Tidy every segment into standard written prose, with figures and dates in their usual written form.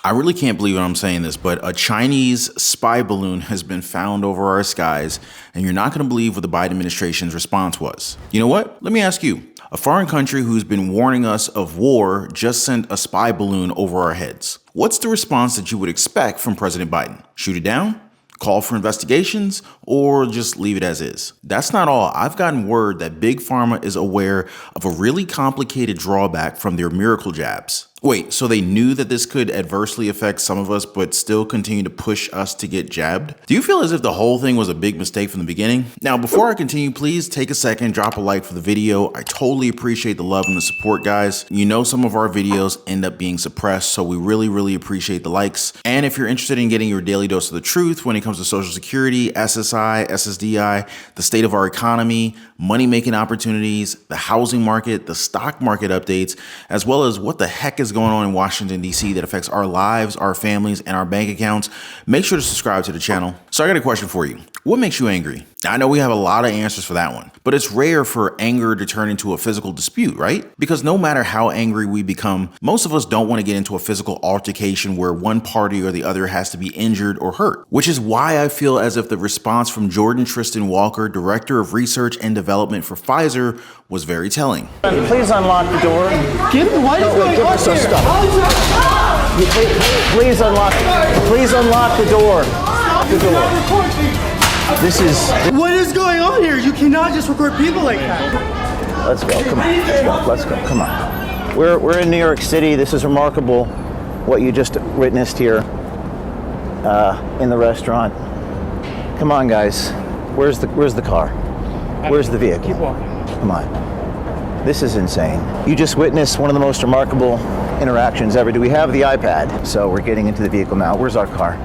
I really can't believe I'm saying this, but a Chinese spy balloon has been found over our skies, and you're not going to believe what the Biden administration's response was. You know what? Let me ask you. A foreign country who's been warning us of war just sent a spy balloon over our heads. What's the response that you would expect from President Biden? Shoot it down? Call for investigations, or just leave it as is? That's not all. I've gotten word that Big Pharma is aware of a really complicated drawback from their miracle jabs. Wait, so they knew that this could adversely affect some of us, but still continue to push us to get jabbed? Do you feel as if the whole thing was a big mistake from the beginning? Now, before I continue, please take a second, drop a like for the video. I totally appreciate the love and the support, guys. You know, some of our videos end up being suppressed, so we really appreciate the likes. And if you're interested in getting your daily dose of the truth when it comes to Social Security, SSI, SSDI, the state of our economy, money-making opportunities, the housing market, the stock market updates, as well as what the heck is going on in Washington, D.C. that affects our lives, our families, and our bank accounts, make sure to subscribe to the channel. So I got a question for you. What makes you angry? I know we have a lot of answers for that one, but it's rare for anger to turn into a physical dispute, right? Because no matter how angry we become, most of us don't want to get into a physical altercation where one party or the other has to be injured or hurt, which is why I feel as if the response from Jordan Tristan Walker, Director of Research and Development for Pfizer, was very telling. Please unlock the door. What is going on here? Please unlock the door. This is. What is going on here? You cannot just record people like that. Let's go. Come on. Let's go. Come on. We're in New York City. This is remarkable. What you just witnessed here in the restaurant. Come on, guys. Where's the car? Where's the vehicle? Keep walking. Come on. This is insane. You just witnessed one of the most remarkable interactions ever. Do we have the iPad? So we're getting into the vehicle now. Where's our car?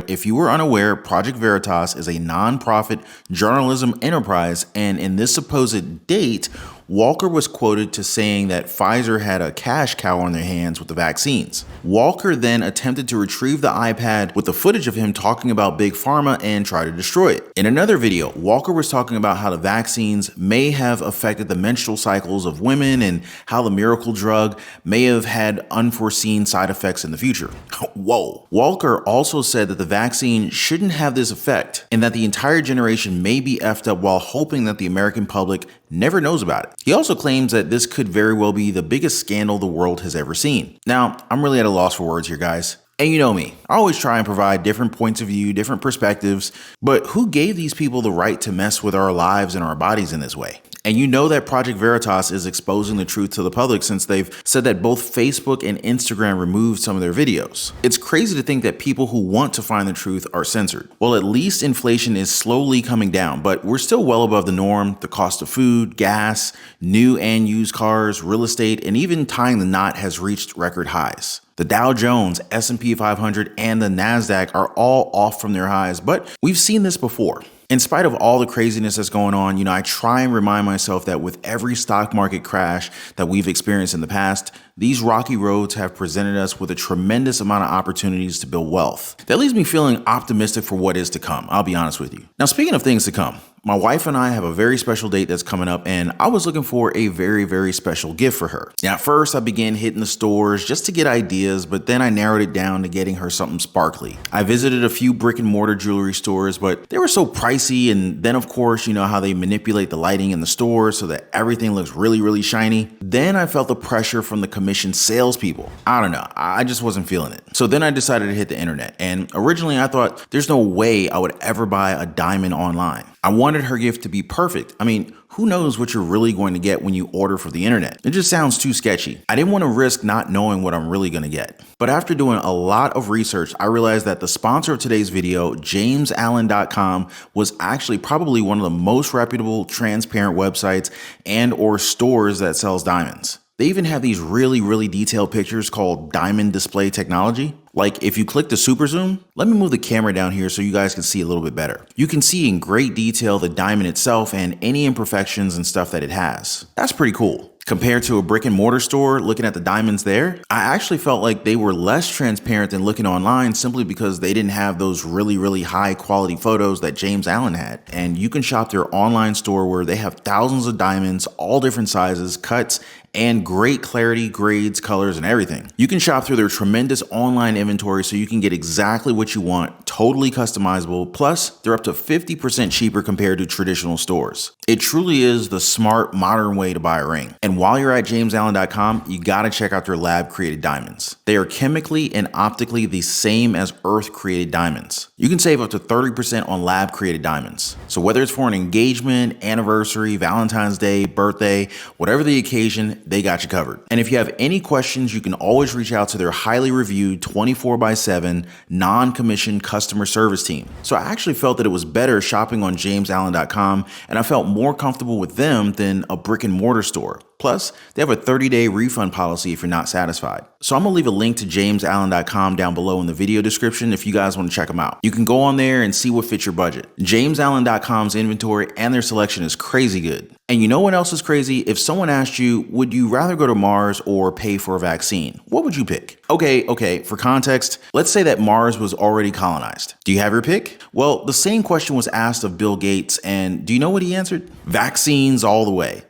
If you were unaware, Project Veritas is a nonprofit journalism enterprise, and in this supposed date, Walker was quoted to saying that Pfizer had a cash cow on their hands with the vaccines. Walker then attempted to retrieve the iPad with the footage of him talking about Big Pharma and try to destroy it. In another video, Walker was talking about how the vaccines may have affected the menstrual cycles of women and how the miracle drug may have had unforeseen side effects in the future. Whoa. Walker also said that the vaccine shouldn't have this effect and that the entire generation may be effed up while hoping that the American public never knows about it. He also claims that this could very well be the biggest scandal the world has ever seen. Now, I'm really at a loss for words here, guys. And you know me, I always try and provide different points of view, different perspectives, but who gave these people the right to mess with our lives and our bodies in this way? And you know that Project Veritas is exposing the truth to the public since they've said that both Facebook and Instagram removed some of their videos. It's crazy to think that people who want to find the truth are censored. Well, at least inflation is slowly coming down, but we're still well above the norm. The cost of food, gas, new and used cars, real estate, and even tying the knot has reached record highs. The Dow Jones, S&P 500, and the NASDAQ are all off from their highs, but we've seen this before. In spite of all the craziness that's going on, I try and remind myself that with every stock market crash that we've experienced in the past, these rocky roads have presented us with a tremendous amount of opportunities to build wealth. That leaves me feeling optimistic for what is to come, I'll be honest with you. Now, speaking of things to come, my wife and I have a very special date that's coming up, and I was looking for a very special gift for her. Now, at first, I began hitting the stores just to get ideas, but then I narrowed it down to getting her something sparkly. I visited a few brick and mortar jewelry stores, but they were so pricey, and then of course, you know how they manipulate the lighting in the stores so that everything looks really shiny. Then I felt the pressure from the commissioned salespeople. I don't know, I just wasn't feeling it. So then I decided to hit the internet, and originally I thought there's no way I would ever buy a diamond online. I wanted her gift to be perfect. I mean, who knows what you're really going to get when you order for the internet? It just sounds too sketchy. I didn't want to risk not knowing what I'm really going to get. But after doing a lot of research, I realized that the sponsor of today's video, JamesAllen.com, was actually probably one of the most reputable, transparent websites and or stores that sells diamonds. They even have these really detailed pictures called diamond display technology. Like if you click the super zoom, let me move the camera down here so you guys can see a little bit better. You can see in great detail the diamond itself and any imperfections and stuff that it has. That's pretty cool. Compared to a brick and mortar store, looking at the diamonds there, I actually felt like they were less transparent than looking online simply because they didn't have those really high quality photos that James Allen had. And you can shop their online store where they have thousands of diamonds, all different sizes, cuts, and great clarity, grades, colors, and everything. You can shop through their tremendous online inventory so you can get exactly what you want, totally customizable, plus they're up to 50% cheaper compared to traditional stores. It truly is the smart, modern way to buy a ring. And while you're at jamesallen.com, you gotta check out their lab-created diamonds. They are chemically and optically the same as Earth-created diamonds. You can save up to 30% on lab-created diamonds. So whether it's for an engagement, anniversary, Valentine's Day, birthday, whatever the occasion, they got you covered. And if you have any questions, you can always reach out to their highly reviewed 24/7 non-commissioned customer service team. So I actually felt that it was better shopping on jamesallen.com, and I felt more comfortable with them than a brick and mortar store. Plus, they have a 30-day refund policy if you're not satisfied. So I'm gonna leave a link to jamesallen.com down below in the video description if you guys wanna check them out. You can go on there and see what fits your budget. jamesallen.com's inventory and their selection is crazy good. And you know what else is crazy? If someone asked you, would you rather go to Mars or pay for a vaccine? What would you pick? Okay, for context, let's say that Mars was already colonized. Do you have your pick? Well, the same question was asked of Bill Gates, and do you know what he answered? Vaccines all the way.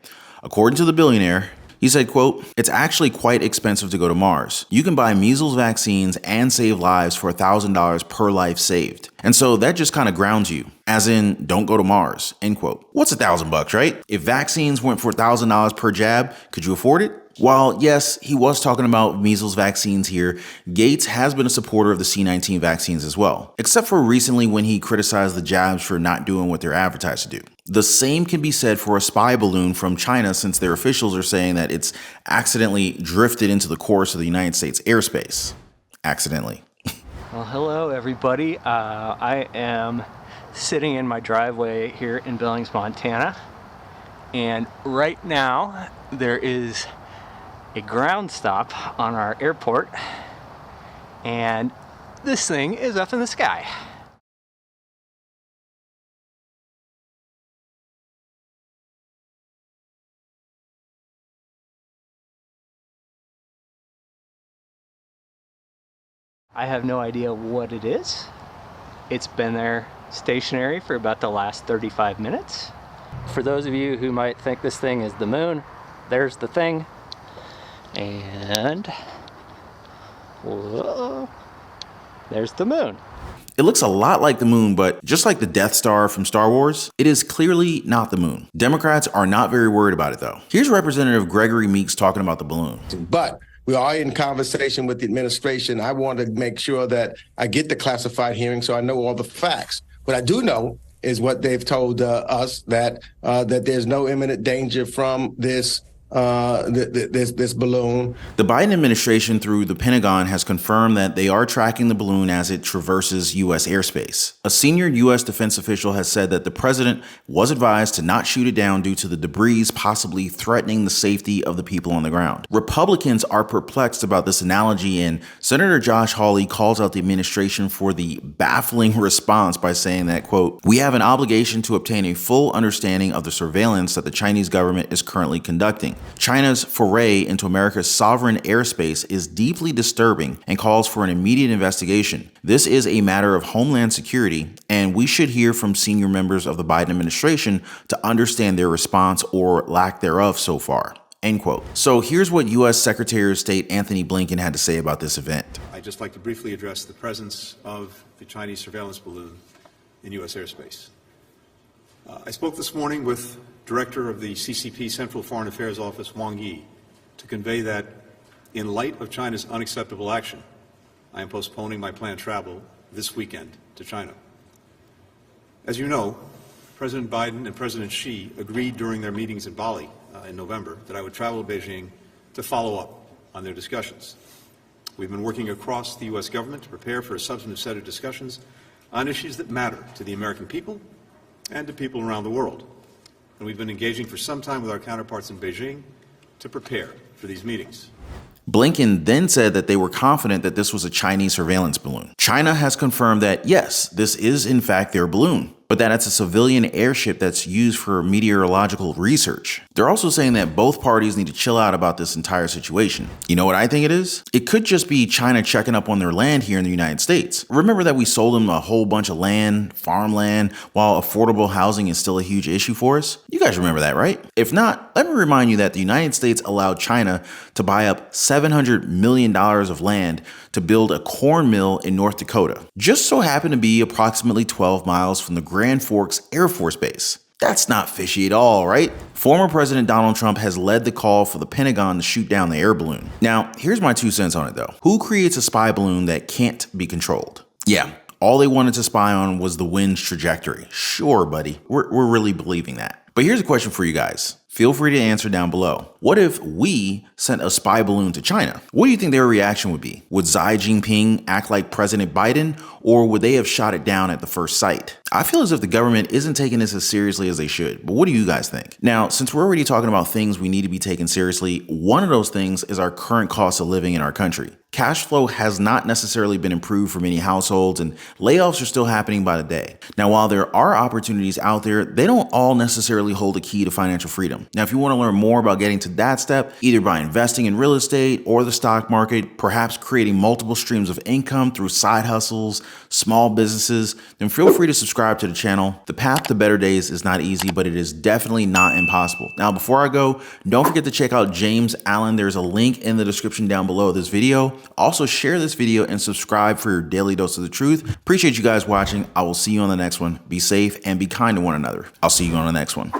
According to the billionaire, he said, quote, "It's actually quite expensive to go to Mars. You can buy measles vaccines and save lives for $1,000 per life saved." And so that just kind of grounds you, as in, don't go to Mars, end quote. What's $1,000, right? If vaccines went for $1,000 per jab, could you afford it? While yes, he was talking about measles vaccines here, Gates has been a supporter of the C-19 vaccines as well, except for recently when he criticized the jabs for not doing what they're advertised to do. The same can be said for a spy balloon from China, since their officials are saying that it's accidentally drifted into the course of the United States airspace. Accidentally. Well, hello everybody. I am sitting in my driveway here in Billings, Montana, and right now there is a ground stop on our airport, and this thing is up in the sky. I have no idea what it is. It's been there stationary for about the last 35 minutes. For those of you who might think this thing is the moon, there's the thing. And whoa, there's the moon. It looks a lot like the moon, but just like the Death Star from Star Wars, it is clearly not the moon. Democrats are not very worried about it though. Here's Representative Gregory Meeks talking about the balloon. But we are in conversation with the administration. I want to make sure that I get the classified hearing so I know all the facts. What I do know is what they've told us, that there's no imminent danger from this balloon. The Biden administration through the Pentagon has confirmed that they are tracking the balloon as it traverses U.S. airspace. A senior U.S. defense official has said that the president was advised to not shoot it down due to the debris possibly threatening the safety of the people on the ground. Republicans are perplexed about this analogy, and Senator Josh Hawley calls out the administration for the baffling response by saying that, quote, "We have an obligation to obtain a full understanding of the surveillance that the Chinese government is currently conducting. China's foray into America's sovereign airspace is deeply disturbing and calls for an immediate investigation. This is a matter of homeland security, and we should hear from senior members of the Biden administration to understand their response or lack thereof so far." End quote. So here's what U.S. Secretary of State Anthony Blinken had to say about this event. I'd just like to briefly address the presence of the Chinese surveillance balloon in U.S. airspace. I spoke this morning with Director of the CCP Central Foreign Affairs Office, Wang Yi, to convey that in light of China's unacceptable action, I am postponing my planned travel this weekend to China. As you know, President Biden and President Xi agreed during their meetings in Bali in November that I would travel to Beijing to follow up on their discussions. We've been working across the U.S. government to prepare for a substantive set of discussions on issues that matter to the American people and to people around the world. And we've been engaging for some time with our counterparts in Beijing to prepare for these meetings. Blinken then said that they were confident that this was a Chinese surveillance balloon. China has confirmed that yes, this is in fact their balloon, but that it's a civilian airship that's used for meteorological research. They're also saying that both parties need to chill out about this entire situation. You know what I think it is? It could just be China checking up on their land here in the United States. Remember that we sold them a whole bunch of land, farmland, while affordable housing is still a huge issue for us? You guys remember that, right? If not, let me remind you that the United States allowed China to buy up $700 million of land to build a corn mill in North Dakota. Just so happened to be approximately 12 miles from the Grand Forks Air Force Base. That's not fishy at all, right? Former President Donald Trump has led the call for the Pentagon to shoot down the air balloon. Now, here's my 2 cents on it though. Who creates a spy balloon that can't be controlled? Yeah, all they wanted to spy on was the wind's trajectory. Sure, buddy, we're really believing that. But here's a question for you guys. Feel free to answer down below. What if we sent a spy balloon to China? What do you think their reaction would be? Would Xi Jinping act like President Biden, or would they have shot it down at the first sight? I feel as if the government isn't taking this as seriously as they should, but what do you guys think? Now, since we're already talking about things we need to be taken seriously, one of those things is our current cost of living in our country. Cash flow has not necessarily been improved for many households, and layoffs are still happening by the day. Now, while there are opportunities out there, they don't all necessarily hold the key to financial freedom. Now, if you want to learn more about getting to that step, either by investing in real estate or the stock market, perhaps creating multiple streams of income through side hustles, small businesses, then feel free to subscribe to the channel. The path to better days is not easy, but it is definitely not impossible. Now, before I go, don't forget to check out James Allen. There's a link in the description down below this video. Also, share this video and subscribe for your daily dose of the truth. Appreciate you guys watching. I will see you on the next one. Be safe and be kind to one another. I'll see you on the next one.